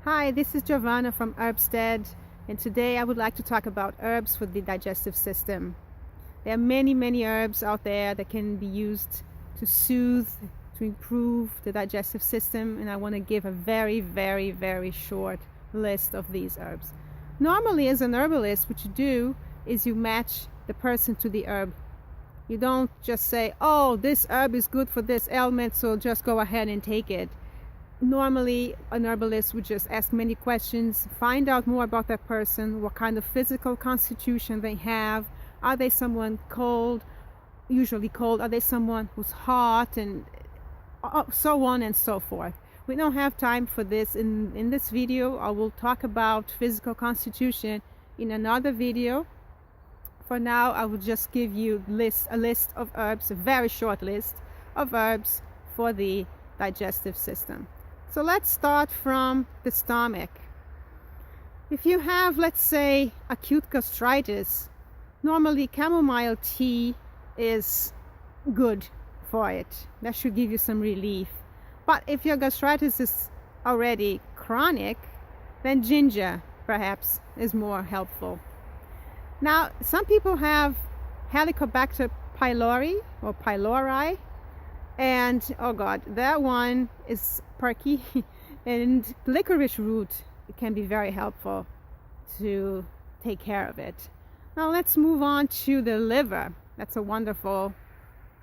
Hi, this is Giovanna from Herbstead, and today I would like to talk about herbs for the digestive system. There are many herbs out there that can be used to soothe, to improve the digestive system, and I want to give a very short list of these herbs. Normally, as an herbalist, what you do is you match the person to the herb. You don't just say, oh, this herb is good for this ailment, so just go ahead and take it. Normally, an herbalist would just ask many questions, find out more about that person, what kind of physical constitution they have. Are they someone cold, usually cold? Are they someone who's hot, and so on and so forth. We don't have time for this in this video. I will talk about physical constitution in another video. For now, I will just give you a list of herbs, a very short list of herbs for the digestive system. So let's start from the stomach. If you have, let's say, acute gastritis, normally chamomile tea is good for it. That should give you some relief. But if your gastritis is already chronic, then ginger perhaps is more helpful. Now, some people have Helicobacter pylori or pylori, and oh god, that one is perky. And licorice root can be very helpful to take care of it. Now let's move on to the liver. That's a wonderful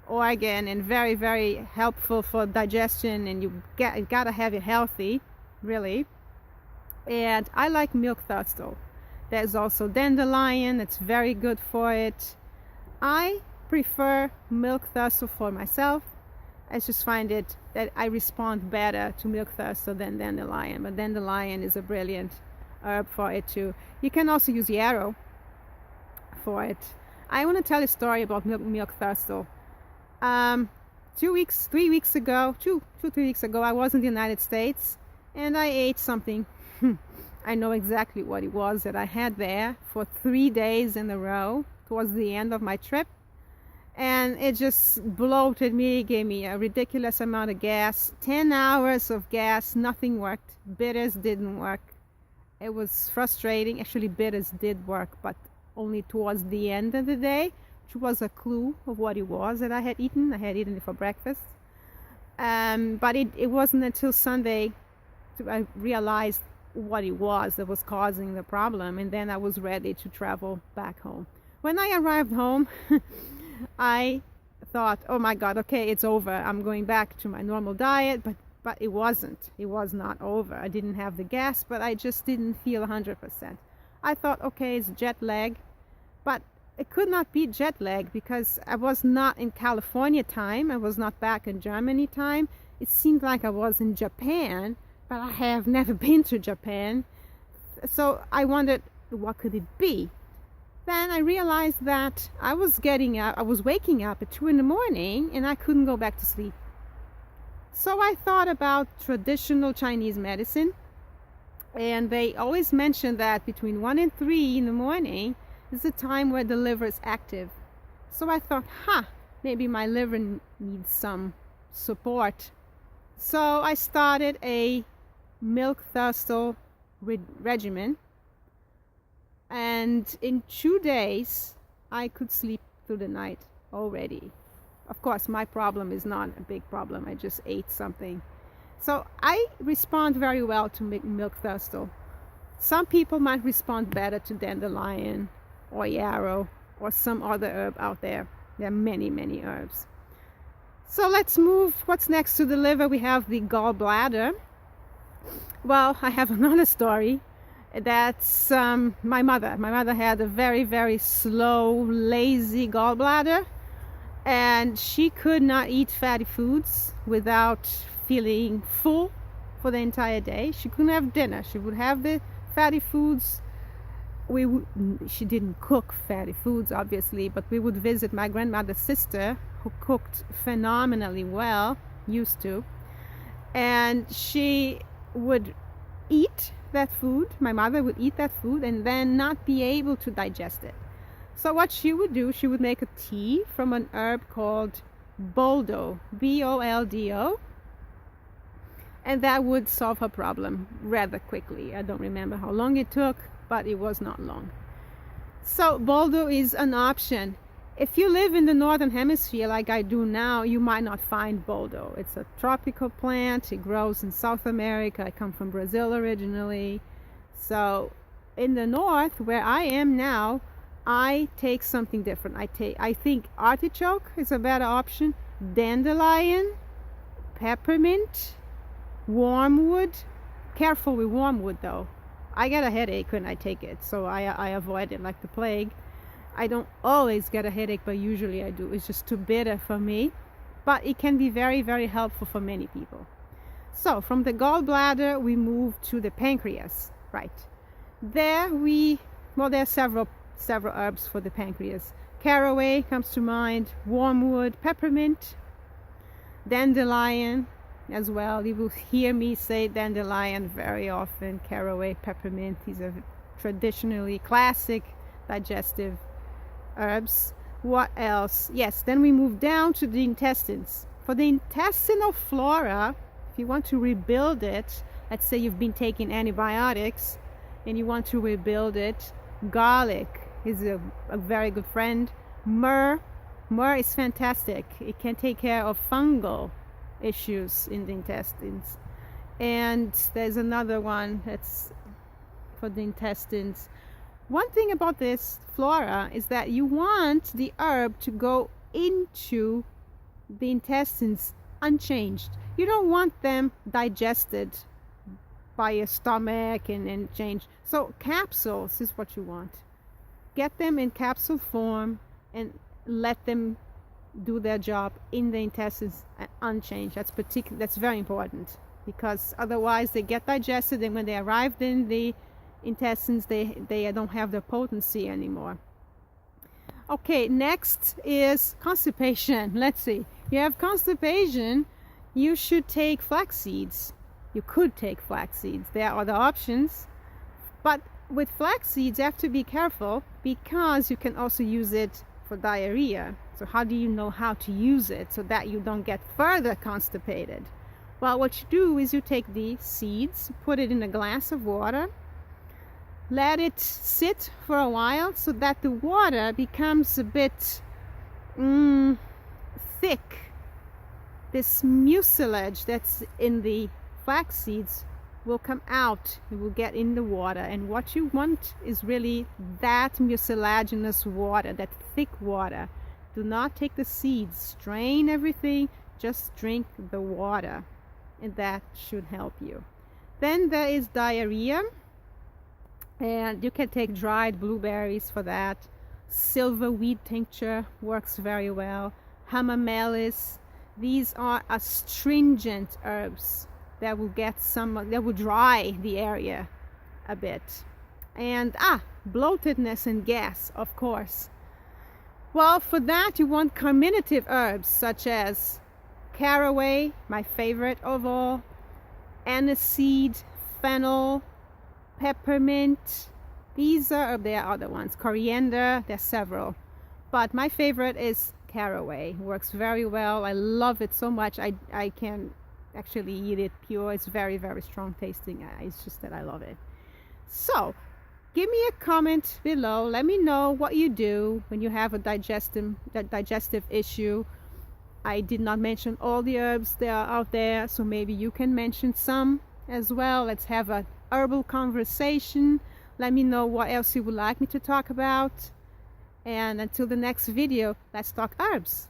organ and very helpful for digestion, and you gotta have it healthy, really. And I like milk thistle. There's also dandelion, that's very good for it. I prefer milk thistle for myself. I just find it that I respond better to milk thistle than dandelion, but dandelion is a brilliant herb for it too. You can also use yarrow for it. I want to tell a story about milk thistle. 3 weeks ago, I was in the United States, and I ate something. I know exactly what it was that I had there for 3 days in a row towards the end of my trip. And it just bloated me, gave me a ridiculous amount of gas. 10 hours of gas, nothing worked. Bitters didn't work. It was frustrating. Actually, bitters did work, but only towards the end of the day, which was a clue of what it was that I had eaten. I had eaten it for breakfast. But it wasn't until Sunday I realized what it was that was causing the problem, and then I was ready to travel back home. When I arrived home, I thought, oh my god, okay, it's over, I'm going back to my normal diet, but it wasn't. It was not over. I didn't have the gas, but I just didn't feel 100%. I thought, okay, it's jet lag, but it could not be jet lag because I was not in California time. I was not back in Germany time. It seemed like I was in Japan, but I have never been to Japan. So I wondered, what could it be? Then I realized that I was waking up at 2 in the morning and I couldn't go back to sleep. So I thought about traditional Chinese medicine, and they always mention that between 1 and 3 in the morning is the time where the liver is active. So I thought, maybe my liver needs some support. So I started a milk thistle regimen. And in 2 days, I could sleep through the night already. Of course, my problem is not a big problem. I just ate something. So I respond very well to milk thistle. Some people might respond better to dandelion or yarrow or some other herb out there. There are many herbs. So let's move. What's next to the liver? We have the gallbladder. Well, I have another story. That's my mother. My mother had a very slow, lazy gallbladder, and she could not eat fatty foods without feeling full for the entire day. She couldn't have dinner. She would have the fatty foods. She didn't cook fatty foods, obviously, but we would visit my grandmother's sister, who cooked phenomenally well, used to, and she would eat that food. My mother would eat that food and then not be able to digest it. So what she would do, she would make a tea from an herb called boldo, B-O-L-D-O, and that would solve her problem rather quickly. I don't remember how long it took, but it was not long. So boldo is an option. If you live in the northern hemisphere like I do now, you might not find boldo. It's a tropical plant. It grows in South America. I come from Brazil originally. So in the north, where I am now, I take something different. I think artichoke is a better option, dandelion, peppermint, wormwood. Careful with wormwood though. I get a headache when I take it, so I avoid it like the plague. I don't always get a headache, but usually I do. It's just too bitter for me, but it can be very, very helpful for many people. So from the gallbladder, we move to the pancreas, right? There there are several herbs for the pancreas. Caraway comes to mind, wormwood, peppermint, dandelion as well. You will hear me say dandelion very often, caraway, peppermint. These are traditionally classic digestive herbs. What else? Yes, then we move down to the intestines. For the intestinal flora, if you want to rebuild it, let's say you've been taking antibiotics and you want to rebuild it, garlic is a very good friend. Myrrh is fantastic. It can take care of fungal issues in the intestines. And there's another one that's for the intestines. One thing about this flora is that you want the herb to go into the intestines unchanged. You don't want them digested by your stomach and changed. So capsules is what you want. Get them in capsule form and let them do their job in the intestines unchanged. That's very important, because otherwise they get digested, and when they arrive in the intestines, they don't have their potency anymore. Okay, next is constipation. Let's see. You have constipation, you should take flax seeds. You could take flax seeds. There are other options, but with flax seeds you have to be careful, because you can also use it for diarrhea. So how do you know how to use it so that you don't get further constipated? Well, what you do is you take the seeds, put it in a glass of water, let it sit for a while so that the water becomes a bit thick. This mucilage that's in the flax seeds will come out. It will get in the water, and what you want is really that mucilaginous water, that thick water. Do not take the seeds, strain everything, just drink the water, and that should help you. Then there is diarrhea, and you can take dried blueberries for that. Silverweed tincture works very well. Hamamelis. These are astringent herbs that will dry the area a bit. And bloatedness and gas, of course. Well, for that you want carminative herbs such as caraway, my favorite of all, aniseed, fennel, peppermint. There are other ones. Coriander, there's several. But my favorite is caraway. Works very well. I love it so much. I can actually eat it pure. It's very, very strong tasting. It's just that I love it. So give me a comment below. Let me know what you do when you have a digestive issue. I did not mention all the herbs that are out there, so maybe you can mention some as well. Let's have a herbal conversation. Let me know what else you would like me to talk about. And until the next video, let's talk herbs.